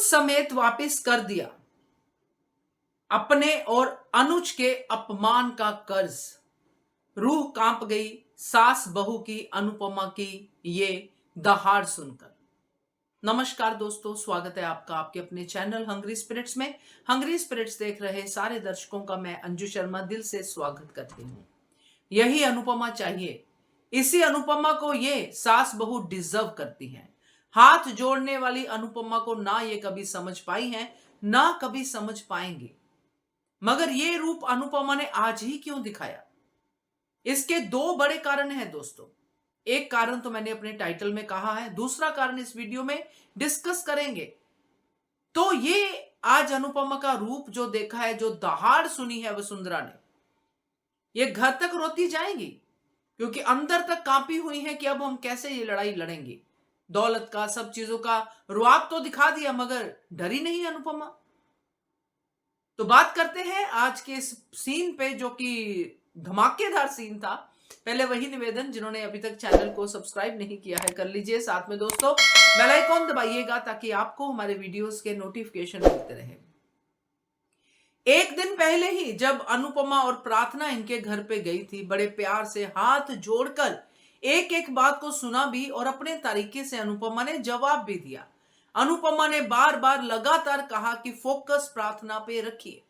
समेत वापस कर दिया अपने और अनुज के अपमान का कर्ज। रूह कांप गई सास बहू की अनुपमा की ये दहाड़ सुनकर। नमस्कार दोस्तों, स्वागत है आपका आपके अपने चैनल हंग्री स्पिरिट्स में। हंग्री स्पिरिट्स देख रहे सारे दर्शकों का मैं अंजू शर्मा दिल से स्वागत करती हूँ। यही अनुपमा चाहिए, इसी अनुपमा को ये सास बहू डिजर्व करती हैं। हाथ जोड़ने वाली अनुपमा को ना ये कभी समझ पाई हैं, ना कभी समझ पाएंगी। मगर ये रूप अनुपमा ने आज ही क्यों दिखाया? इसके दो बड़े कारण हैं दोस्तों। एक कारण तो मैंने अपने टाइटल में कहा है, दूसरा कारण इस वीडियो में डिस्कस करेंगे। तो ये आज अनुपमा का रूप जो देखा है, जो दहाड़ सुनी है वसुंधरा ने, ये घर तक रोती जाएंगी क्योंकि अंदर तक कांपी हुई है कि अब हम कैसे ये लड़ाई लड़ेंगे। दौलत का, सब चीजों का रुआब तो दिखा दिया मगर डरी नहीं अनुपमा। तो बात करते हैं आज के इस सीन पे जो कि धमाकेदार सीन था। पहले वही निवेदन, जिन्होंने अभी तक चैनल को सब्सक्राइब नहीं किया है कर लीजिए, साथ में दोस्तों बेल आइकॉन दबाइएगा ताकि आपको हमारे वीडियोस के नोटिफिकेशन मिलते रहे। एक दिन पहले ही जब अनुपमा और प्रार्थना इनके घर पे गई थी, बड़े प्यार से हाथ जोड़कर एक एक बात को सुना भी और अपने तरीके से अनुपमा ने जवाब भी दिया। अनुपमा ने बार बार लगातार कहा कि फोकस प्रार्थना पे रखिए,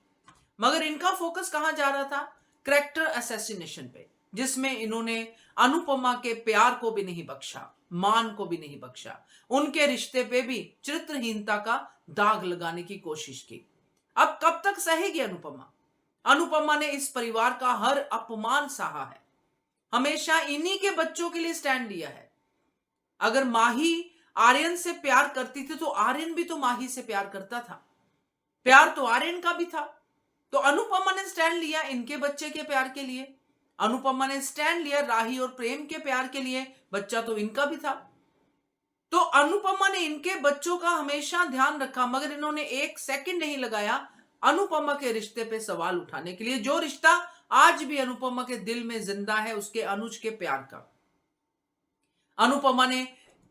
मगर इनका फोकस कहां जा रहा था? कैरेक्टर असैसिनेशन पे, जिसमें इन्होंने अनुपमा के प्यार को भी नहीं बख्शा, मान को भी नहीं बख्शा, उनके रिश्ते पे भी चरित्रहीनता का दाग लगाने की कोशिश की। अब कब तक सहेगी अनुपमा? अनुपमा ने इस परिवार का हर अपमान सहा है, हमेशा इन्हीं के बच्चों के लिए स्टैंड लिया है। अगर माही आर्यन से प्यार करती थी तो आर्यन भी तो माही से प्यार करता था, प्यार तो आर्यन का भी था। तो अनुपमा ने स्टैंड लिया इनके बच्चे के प्यार के लिए, अनुपमा ने स्टैंड लिया राही और प्रेम के प्यार के लिए, बच्चा तो इनका भी था। तो अनुपमा ने इनके बच्चों का हमेशा ध्यान रखा, मगर इन्होंने एक सेकंड नहीं लगाया अनुपमा के रिश्ते पे सवाल उठाने के लिए, जो रिश्ता आज भी अनुपमा के दिल में जिंदा है, उसके अनुज के प्यार का। अनुपमा ने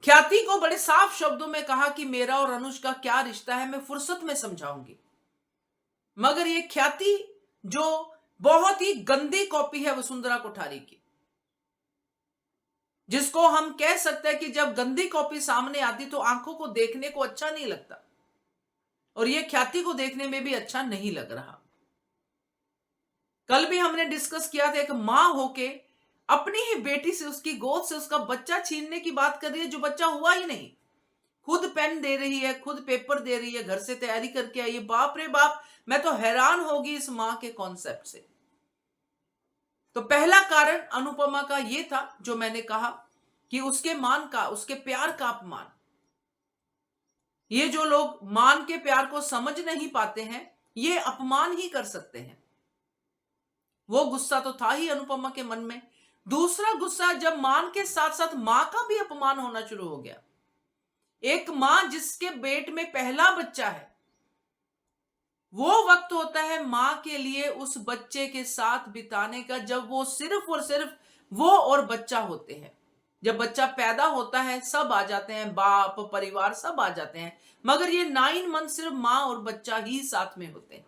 ख्याति को बड़े साफ शब्दों में कहा कि मेरा और अनुज का क्या रिश्ता है मैं फुर्सत में समझाऊंगी। मगर ये ख्याति जो बहुत ही गंदी कॉपी है वसुंधरा कोठारी की, जिसको हम कह सकते हैं कि जब गंदी कॉपी सामने आती तो आंखों को देखने को अच्छा नहीं लगता, और ये ख्याति को देखने में भी अच्छा नहीं लग रहा। कल भी हमने डिस्कस किया था, एक मां होके अपनी ही बेटी से, उसकी गोद से उसका बच्चा छीनने की बात कर रही है, जो बच्चा हुआ ही नहीं। खुद पेन दे रही है, खुद पेपर दे रही है, घर से तैयारी करके आई है। बाप रे बाप, मैं तो हैरान होगी इस मां के कॉन्सेप्ट से। तो पहला कारण अनुपमा का ये था जो मैंने कहा कि उसके मान का, उसके प्यार का अपमान। ये जो लोग मान के प्यार को समझ नहीं पाते हैं, ये अपमान ही कर सकते हैं। वो गुस्सा तो था ही अनुपमा के मन में। दूसरा गुस्सा जब मान के साथ साथ मां का भी अपमान होना शुरू हो गया। एक मां जिसके पेट में पहला बच्चा है, वो वक्त होता है मां के लिए उस बच्चे के साथ बिताने का जब वो सिर्फ और सिर्फ वो और बच्चा होते हैं। जब बच्चा पैदा होता है सब आ जाते हैं, बाप परिवार सब आ जाते हैं, मगर ये 9 मंथ सिर्फ मां और बच्चा ही साथ में होते हैं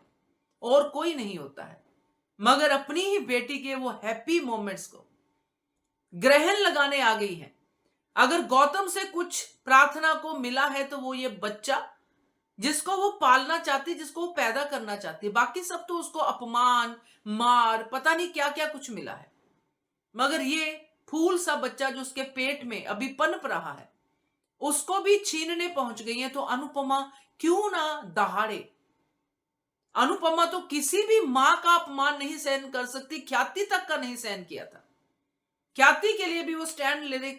और कोई नहीं होता है। मगर अपनी ही बेटी के वो हैप्पी मोमेंट्स को ग्रहण लगाने आ गई है। अगर गौतम से कुछ प्रार्थना को मिला है तो वो ये बच्चा, जिसको वो पालना चाहती, जिसको वो पैदा करना चाहती है। बाकी सब तो उसको अपमान, मार, पता नहीं क्या क्या कुछ मिला है, मगर ये फूल सा बच्चा जो उसके पेट में अभी पनप रहा है, उसको भी छीनने पहुंच गई है। तो अनुपमा क्यों ना दहाड़े। अनुपमा तो किसी भी मां का अपमान नहीं सहन कर सकती, ख्याति तक का नहीं सहन किया था। ख्याति के लिए भी वो स्टैंड लेने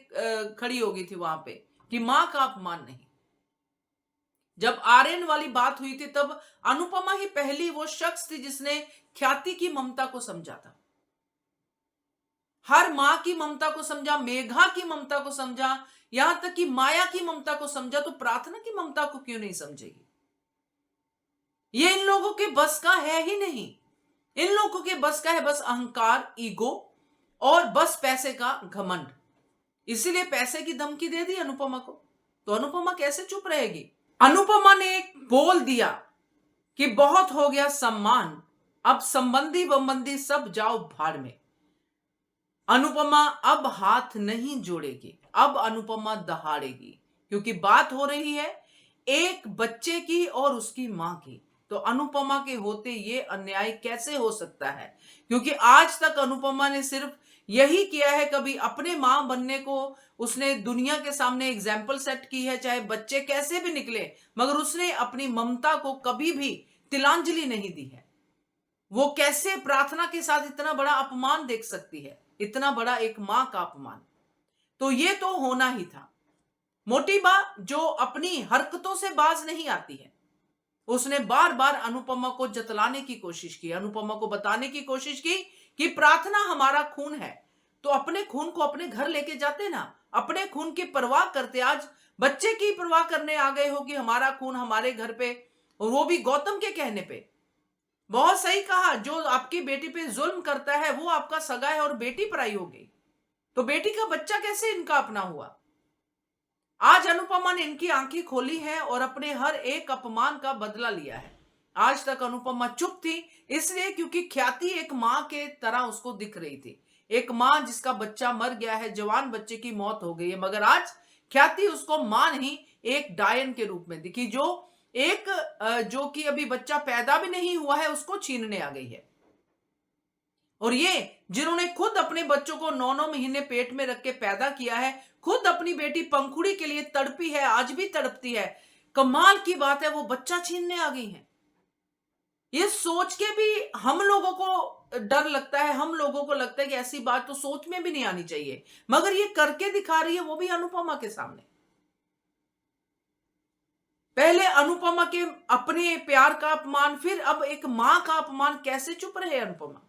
खड़ी हो गई थी वहां पे कि मां का अपमान नहीं। जब आर्यन वाली बात हुई थी तब अनुपमा ही पहली वो शख्स थी जिसने ख्याति की ममता को समझा था। हर मां की ममता को समझा, मेघा की ममता को समझा, यहां तक कि माया की ममता को समझा, तो प्रार्थना की ममता को क्यों नहीं समझेगी? ये इन लोगों के बस का है ही नहीं। इन लोगों के बस का है बस अहंकार, ईगो और बस पैसे का घमंड। इसीलिए पैसे की धमकी दे दी अनुपमा को। तो अनुपमा कैसे चुप रहेगी? अनुपमा ने बोल दिया कि बहुत हो गया सम्मान, अब संबंधी बंबंदी सब जाओ भाड़ में। अनुपमा अब हाथ नहीं जोड़ेगी, अब अनुपमा दहाड़ेगी, क्योंकि बात हो रही है एक बच्चे की और उसकी मां की। तो अनुपमा के होते ये अन्याय कैसे हो सकता है? क्योंकि आज तक अनुपमा ने सिर्फ यही किया है, कभी अपने मां बनने को उसने दुनिया के सामने एग्जाम्पल सेट की है, चाहे बच्चे कैसे भी निकले, मगर उसने अपनी ममता को कभी भी तिलांजलि नहीं दी है। वो कैसे प्रार्थना के साथ इतना बड़ा अपमान देख सकती है, इतना बड़ा एक मां का अपमान। तो ये तो होना ही था। मोटी बा जो अपनी हरकतों से बाज नहीं आती है, उसने बार बार अनुपमा को जतलाने की कोशिश की, अनुपमा को बताने की कोशिश की कि प्रार्थना हमारा खून है, तो अपने खून को अपने घर लेके जाते ना, अपने खून की परवाह करते। आज बच्चे की परवाह करने आ गए हो कि हमारा खून हमारे घर पे, और वो भी गौतम के कहने पे। बहुत सही कहा, जो आपकी बेटी पे जुल्म करता है वो आपका सगा है और बेटी पराई हो गई, तो बेटी का बच्चा कैसे इनका अपना हुआ? आज अनुपमा ने इनकी आंखें खोली है और अपने हर एक अपमान का बदला लिया है। आज तक अनुपमा चुप थी, इसलिए क्योंकि ख्याति एक मां के तरह उसको दिख रही थी, एक मां जिसका बच्चा मर गया है, जवान बच्चे की मौत हो गई है, मगर आज ख्याति उसको मां नहीं एक डायन के रूप में दिखी, जो एक जो कि अभी बच्चा पैदा भी नहीं हुआ है उसको छीनने आ गई है। और ये जिन्होंने खुद अपने बच्चों को 9-9 महीने पेट में रख के पैदा किया है, खुद अपनी बेटी पंखुड़ी के लिए तड़पी है, आज भी तड़पती है, कमाल की बात है वो बच्चा छीनने आ गई है। ये सोच के भी हम लोगों को डर लगता है, हम लोगों को लगता है कि ऐसी बात तो सोच में भी नहीं आनी चाहिए, मगर ये करके दिखा रही है, वो भी अनुपमा के सामने। पहले अनुपमा के अपने प्यार का अपमान, फिर अब एक मां का अपमान। कैसे चुप रहे अनुपमा?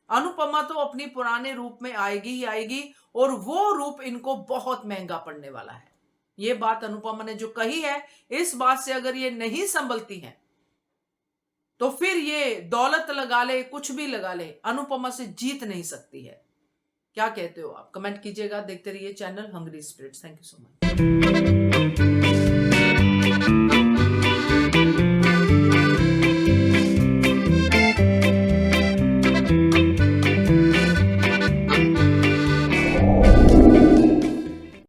अनुपमा तो अपनी पुराने रूप में आएगी ही आएगी, और वो रूप इनको बहुत महंगा पड़ने वाला है। ये बात अनुपमा ने जो कही है, इस बात से अगर ये नहीं संभलती है तो फिर ये दौलत लगा ले, कुछ भी लगा ले, अनुपमा से जीत नहीं सकती है। क्या कहते हो आप? कमेंट कीजिएगा। देखते रहिए channel hungry spirits. Thank you so much.